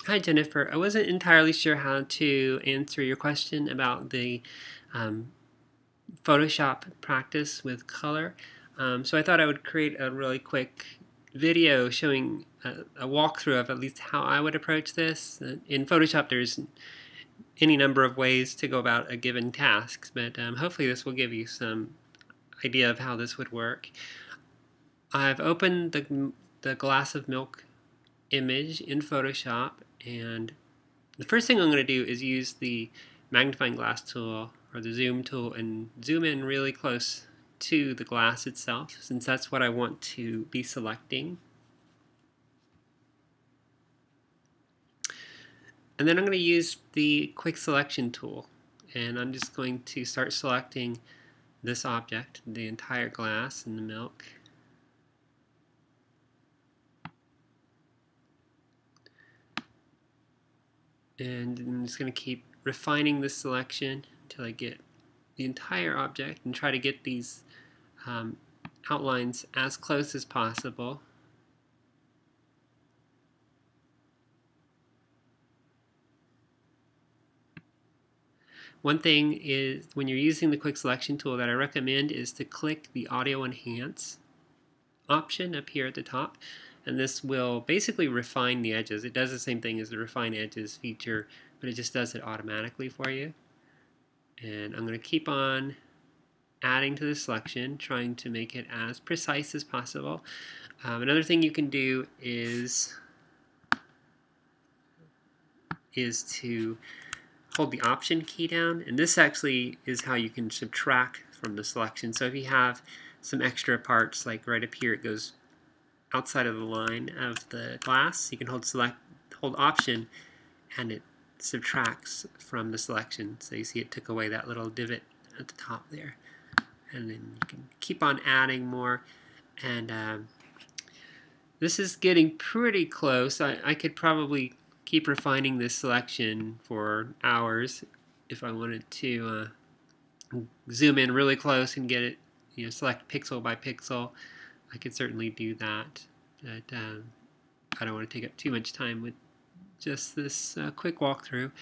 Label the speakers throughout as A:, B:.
A: Hi Jennifer, I wasn't entirely sure how to answer your question about the um, Photoshop practice with color. So I thought I would create a really quick video showing a walkthrough of at least how I would approach this. In Photoshop there's any number of ways to go about a given task, but hopefully this will give you some idea of how this would work. I've opened the glass of milk image in Photoshop, and the first thing I'm going to do is use the magnifying glass tool or the zoom tool and zoom in really close to the glass itself, since that's what I want to be selecting. And then I'm going to use the quick selection tool, and I'm just going to start selecting this object, the entire glass and the milk. And I'm just going to keep refining the selection until I get the entire object and try to get these outlines as close as possible. One thing is, when you're using the quick selection tool, that I recommend is to click the audio enhance option up here at the top, and this will basically refine the edges. It does the same thing as the refine edges feature, but it just does it automatically for you. And I'm going to keep on adding to the selection, trying to make it as precise as possible. Another thing you can do is to hold the option key down, and this actually is how you can subtract from the selection. So if you have some extra parts, like right up here, it goes outside of the line of the glass, you can hold option, and it subtracts from the selection. So you see it took away that little divot at the top there, and then you can keep on adding more. And this is getting pretty close. I could probably keep refining this selection for hours if I wanted to zoom in really close and get it, select pixel by pixel. I could certainly do that, but I don't want to take up too much time with just this quick walkthrough.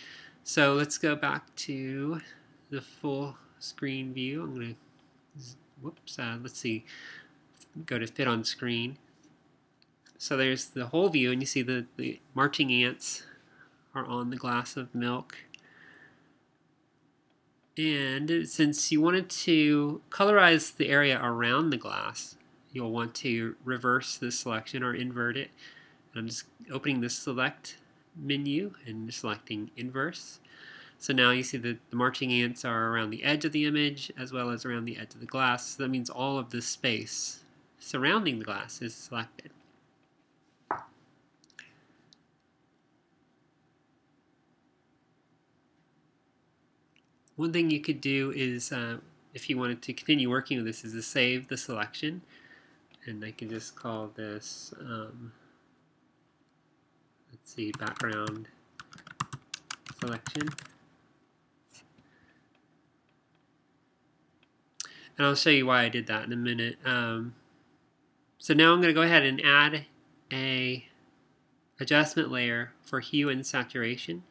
A: So let's go back to the full screen view. I'm going to, let's see, go to fit on screen. So there's the whole view, and you see the marching ants are on the glass of milk. And since you wanted to colorize the area around the glass, you'll want to reverse the selection or invert it. And I'm just opening the select menu and selecting inverse. So now you see that the marching ants are around the edge of the image as well as around the edge of the glass. So that means all of the space surrounding the glass is selected. One thing you could do is, if you wanted to continue working with this, is to save the selection. And I can just call this, let's see, background selection. And I'll show you why I did that in a minute. So now I'm going to go ahead and add a adjustment layer for hue and saturation,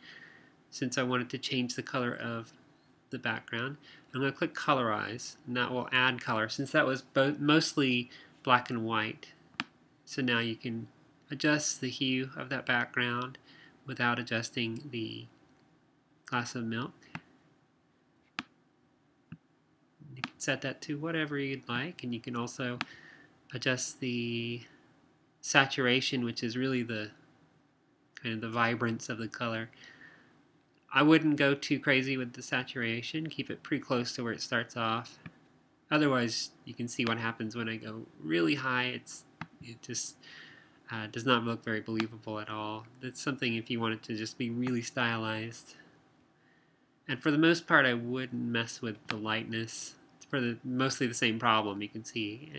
A: since I wanted to change the color of the background. I'm going to click colorize, and that will add color, since that was mostly black and white. So now you can adjust the hue of that background without adjusting the glass of milk. You can set that to whatever you'd like, and you can also adjust the saturation, which is really the kind of the vibrance of the color. I wouldn't go too crazy with the saturation. Keep it pretty close to where it starts off. Otherwise, you can see what happens when I go really high. It just does not look very believable at all. That's something if you want it to just be really stylized. And for the most part, I wouldn't mess with the lightness. It's for mostly the same problem. You can see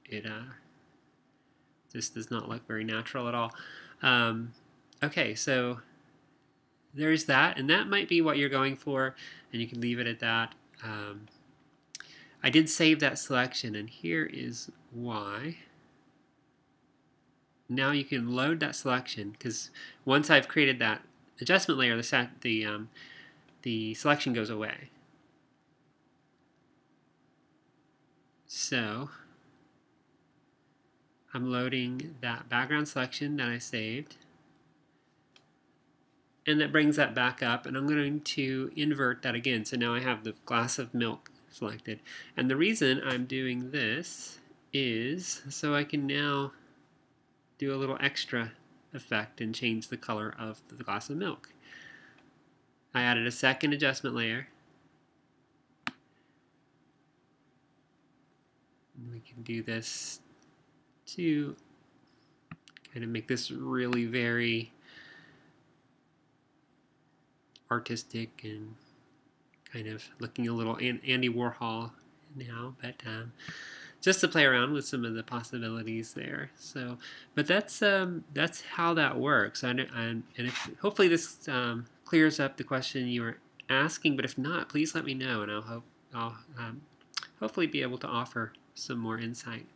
A: it just does not look very natural at all. Okay, so there's that, and that might be what you're going for, and you can leave it at that. I did save that selection, and here is why. now you can load that selection, because once I've created that adjustment layer, the selection goes away. So I'm loading that background selection that I saved, and that brings that back up, and I'm going to invert that again. So now I have the glass of milk selected. And the reason I'm doing this is so I can now do a little extra effect and change the color of the glass of milk. I added a second adjustment layer. And we can do this to kind of make this really very artistic and kind of looking a little Andy Warhol now, but just to play around with some of the possibilities there. So, but that's how that works. And if, hopefully this clears up the question you were asking. But if not, please let me know, and I'll hopefully be able to offer some more insight.